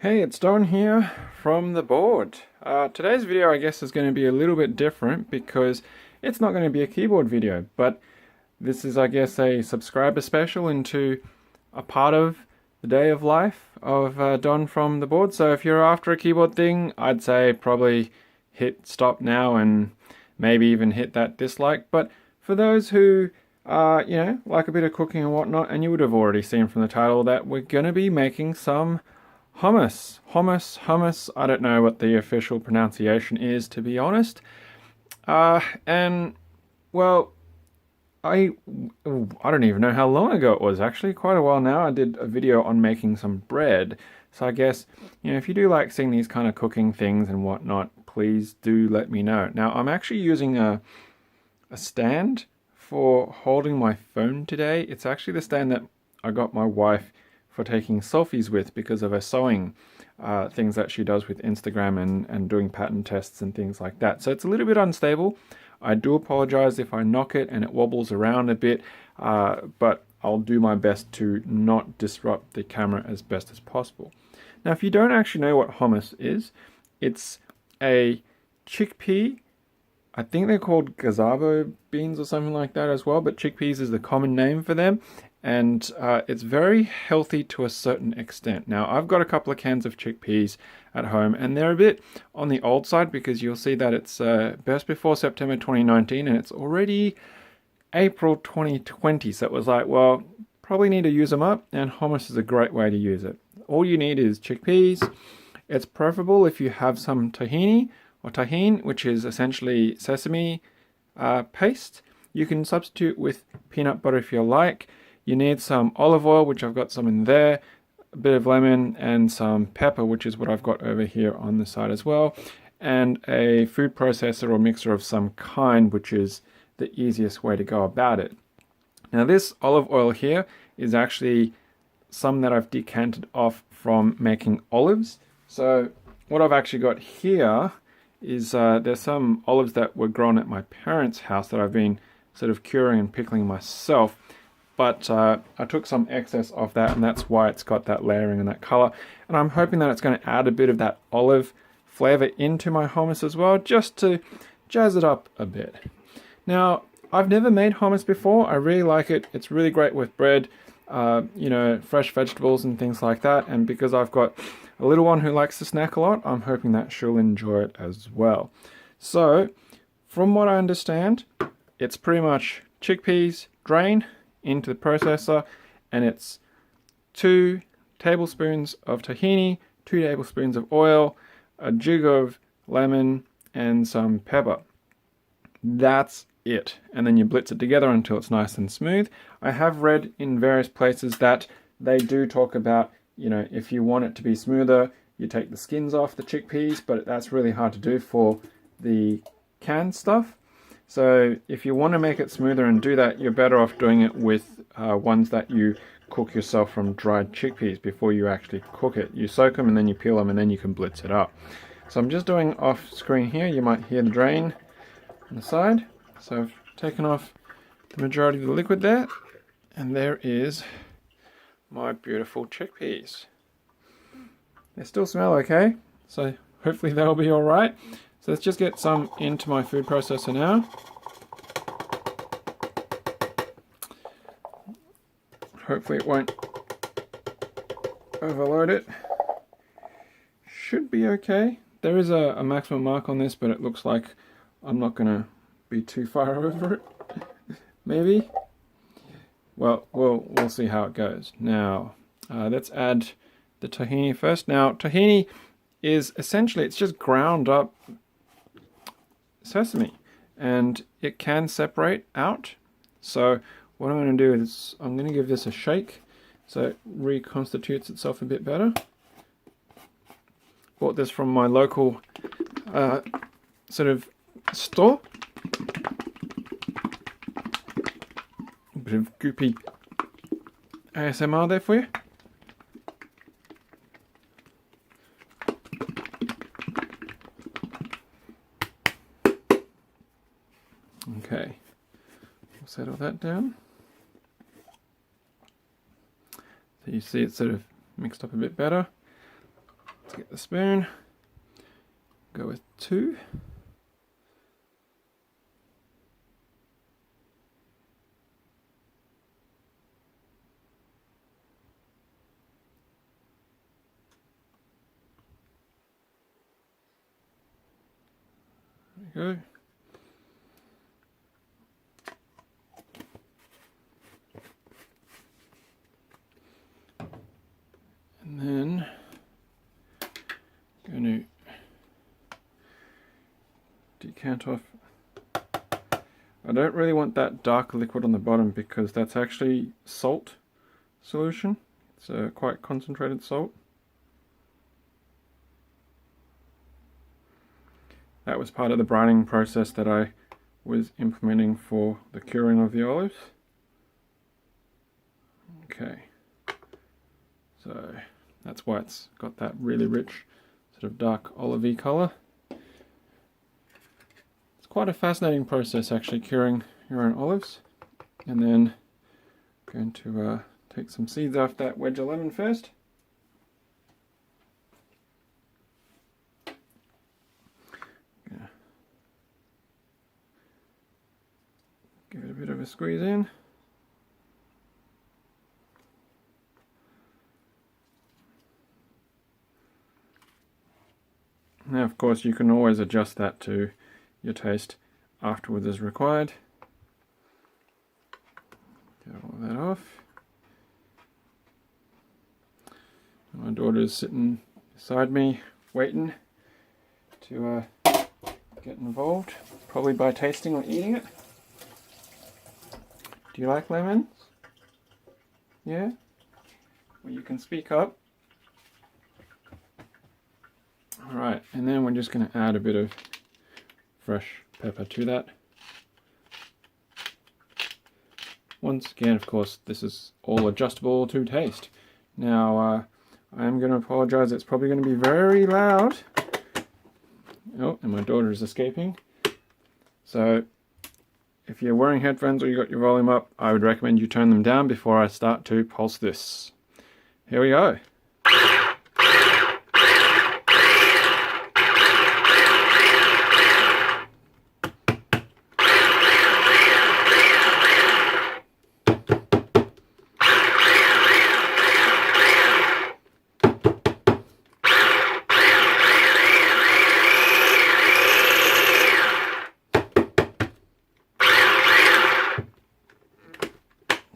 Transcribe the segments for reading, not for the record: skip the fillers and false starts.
Hey, it's Don here from the board. Today's video I guess is going to be a little bit different because it's not going to be a keyboard video, but this is I guess a subscriber special into a part of the day of life of Don from the board. So if you're after a keyboard thing, I'd say probably hit stop now and maybe even hit that dislike. But for those who like a bit of cooking and whatnot, and you would have already seen from the title that we're going to be making some hummus. I don't know what the official pronunciation is, to be honest. And well, I don't even know how long ago it was. Actually, quite a while now. I did a video on making some bread. So I guess if you do like seeing these kind of cooking things and whatnot, please do let me know. Now I'm actually using a stand for holding my phone today. It's actually the stand that I got my wife for taking selfies with because of her sewing things that she does with Instagram and doing pattern tests and things like that. So it's a little bit unstable. I do apologize if I knock it and it wobbles around a bit, but I'll do my best to not disrupt the camera as best as possible. Now, if you don't actually know what hummus is, it's a chickpea. I think they're called gazebo beans or something like that as well, but chickpeas is the common name for them. And it's very healthy to a certain extent. Now, I've got a couple of cans of chickpeas at home, and they're a bit on the old side because you'll see that it's best before September 2019, and it's already April 2020. So it was like, well, probably need to use them up, and hummus is a great way to use it. All you need is chickpeas. It's preferable if you have some tahini or tahine, which is essentially sesame paste. You can substitute with peanut butter if you like. You need some olive oil, which I've got some in there, a bit of lemon, and some pepper, which is what I've got over here on the side as well, and a food processor or mixer of some kind, which is the easiest way to go about it. Now, this olive oil here is actually some that I've decanted off from making olives. So what I've actually got here is there's some olives that were grown at my parents' house that I've been sort of curing and pickling myself. But I took some excess of that, and that's why it's got that layering and that color. And I'm hoping that it's going to add a bit of that olive flavor into my hummus as well, just to jazz it up a bit. Now, I've never made hummus before. I really like it. It's really great with bread, fresh vegetables and things like that. And because I've got a little one who likes to snack a lot, I'm hoping that she'll enjoy it as well. So, from what I understand, it's pretty much chickpeas, drain into the processor, and it's 2 tablespoons of tahini, 2 tablespoons of oil, a jig of lemon, and some pepper. That's it. And then you blitz it together until it's nice and smooth. I have read in various places that they do talk about, if you want it to be smoother, you take the skins off the chickpeas, but that's really hard to do for the canned stuff. So if you want to make it smoother and do that, you're better off doing it with ones that you cook yourself from dried chickpeas before you actually cook it. You soak them and then you peel them and then you can blitz it up. So I'm just doing off screen here. You might hear the drain on the side. So I've taken off the majority of the liquid there, and there is my beautiful chickpeas. They still smell okay, so hopefully they'll be alright. So let's just get some into my food processor now. Hopefully it won't overload it. Should be okay. There is a maximum mark on this, but it looks like I'm not going to be too far over it. Maybe. Well, we'll see how it goes. Now, let's add the tahini first. Now, tahini is essentially, it's just ground up sesame, and it can separate out. So what I'm going to do is I'm going to give this a shake so it reconstitutes itself a bit better. Bought this from my local sort of store. A bit of goopy ASMR there for you. Okay, we'll settle that down. So you see it's sort of mixed up a bit better. Let's get the spoon. Go with 2. There we go. And then I'm going to decant off. I don't really want that dark liquid on the bottom because that's actually salt solution. It's a quite concentrated salt. That was part of the brining process that I was implementing for the curing of the olives. Okay, so that's why it's got that really rich sort of dark olivey colour. It's quite a fascinating process actually, curing your own olives. And then I'm going to take some seeds off that wedge of lemon first. Give it a bit of a squeeze in. Now of course you can always adjust that to your taste afterwards as required. Get all that off. My daughter is sitting beside me waiting to get involved, probably by tasting or eating it. Do you like lemons? Yeah? Well, you can speak up. Alright, and then we're just going to add a bit of fresh pepper to that. Once again, of course, this is all adjustable to taste. Now, I am going to apologize, it's probably going to be very loud. Oh, and my daughter is escaping. So, if you're wearing headphones or you got your volume up, I would recommend you turn them down before I start to pulse this. Here we go.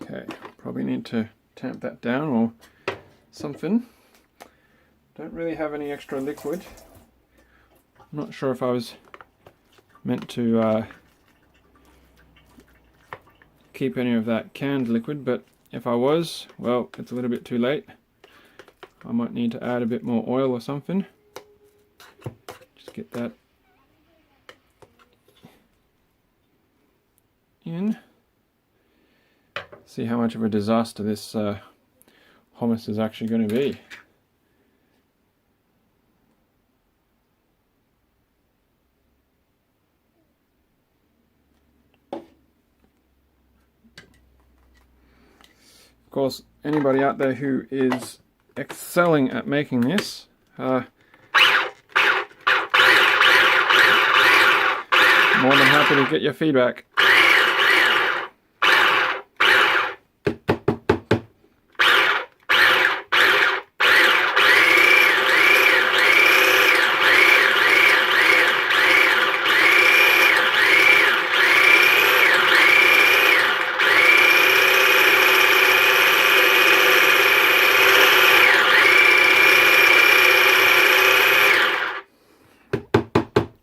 Okay, probably need to tamp that down or something. Don't really have any extra liquid. I'm not sure if I was meant to keep any of that canned liquid, but if I was, well, it's a little bit too late. I might need to add a bit more oil or something. Just get that in. See how much of a disaster this hummus is actually going to be. Of course, anybody out there who is excelling at making this, more than happy to get your feedback.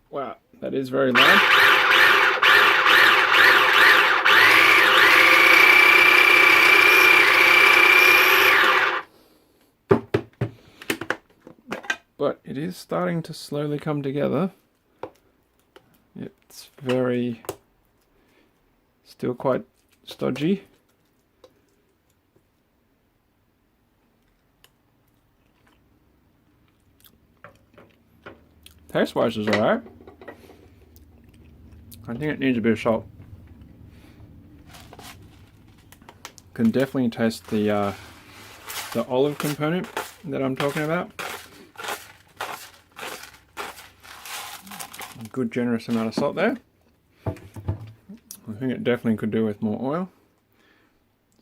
Wow, that is very loud. But it is starting to slowly come together. It's still quite stodgy. Taste-wise is alright. I think it needs a bit of salt. Can definitely taste the olive component that I'm talking about. A good generous amount of salt there. I think it definitely could do with more oil.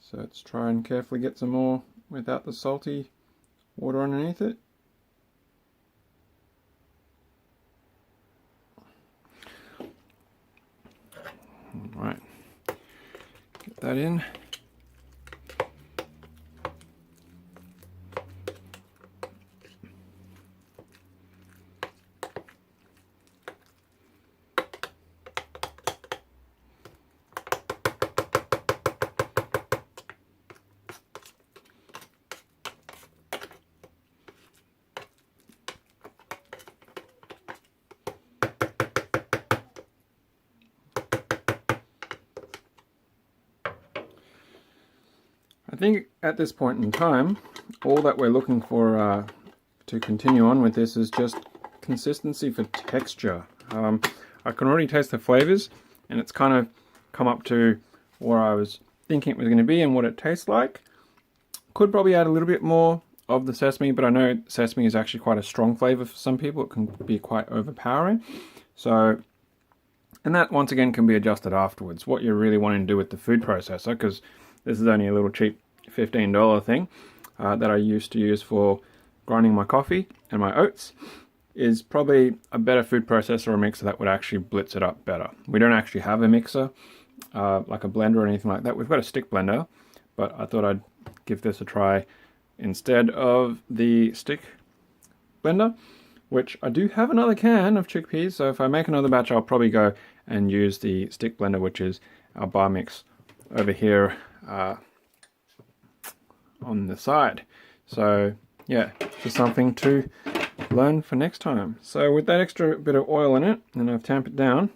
So let's try and carefully get some more without the salty water underneath it. Alright, get that in. I think at this point in time, all that we're looking for to continue on with this is just consistency for texture. I can already taste the flavors, and it's kind of come up to where I was thinking it was going to be and what it tastes like. Could probably add a little bit more of the sesame, but I know sesame is actually quite a strong flavor for some people. It can be quite overpowering. So, and that once again can be adjusted afterwards, what you're really wanting to do with the food processor, because this is only a little cheap $15 thing that I used to use for grinding my coffee and my oats, is probably a better food processor or mixer that would actually blitz it up better. We don't actually have a mixer, like a blender or anything like that. We've got a stick blender, but I thought I'd give this a try instead of the stick blender, which I do have another can of chickpeas, so if I make another batch I'll probably go and use the stick blender, which is our bar mix over here on the side. So yeah, just something to learn for next time. So with that extra bit of oil in it, and I've tamped it down,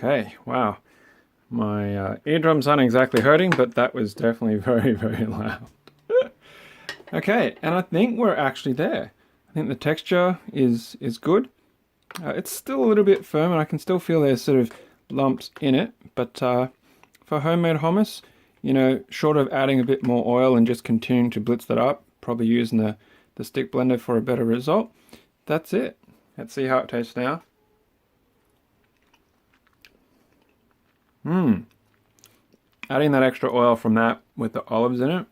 okay, wow. My eardrums aren't exactly hurting, but that was definitely very, very loud. Okay, and I think we're actually there. I think the texture is good. It's still a little bit firm, and I can still feel there's sort of lumps in it, but for homemade hummus, you know, short of adding a bit more oil and just continuing to blitz that up, probably using the stick blender for a better result, that's it. Let's see how it tastes now. Adding that extra oil from that with the olives in it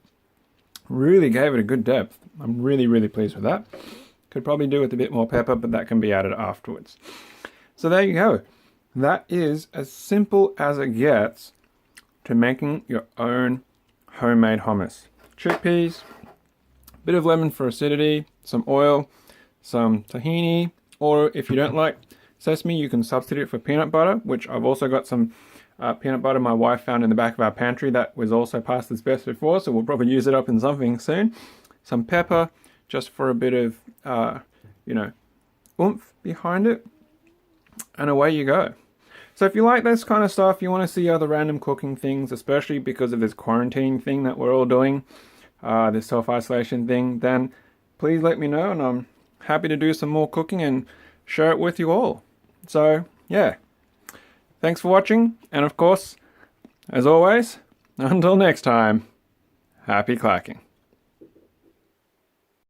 really gave it a good depth. I'm really, really pleased with that. Could probably do with a bit more pepper, but that can be added afterwards. So there you go. That is as simple as it gets to making your own homemade hummus. Chickpeas, a bit of lemon for acidity, some oil, some tahini, or if you don't like sesame, you can substitute for peanut butter, which I've also got some peanut butter my wife found in the back of our pantry that was also passed as best before, so we'll probably use it up in something soon. Some pepper, just for a bit of, you know, oomph behind it, and away you go. So if you like this kind of stuff, you want to see other random cooking things, especially because of this quarantine thing that we're all doing, this self-isolation thing, then please let me know, and I'm happy to do some more cooking and share it with you all. So yeah, thanks for watching, and of course, as always, until next time, happy clacking.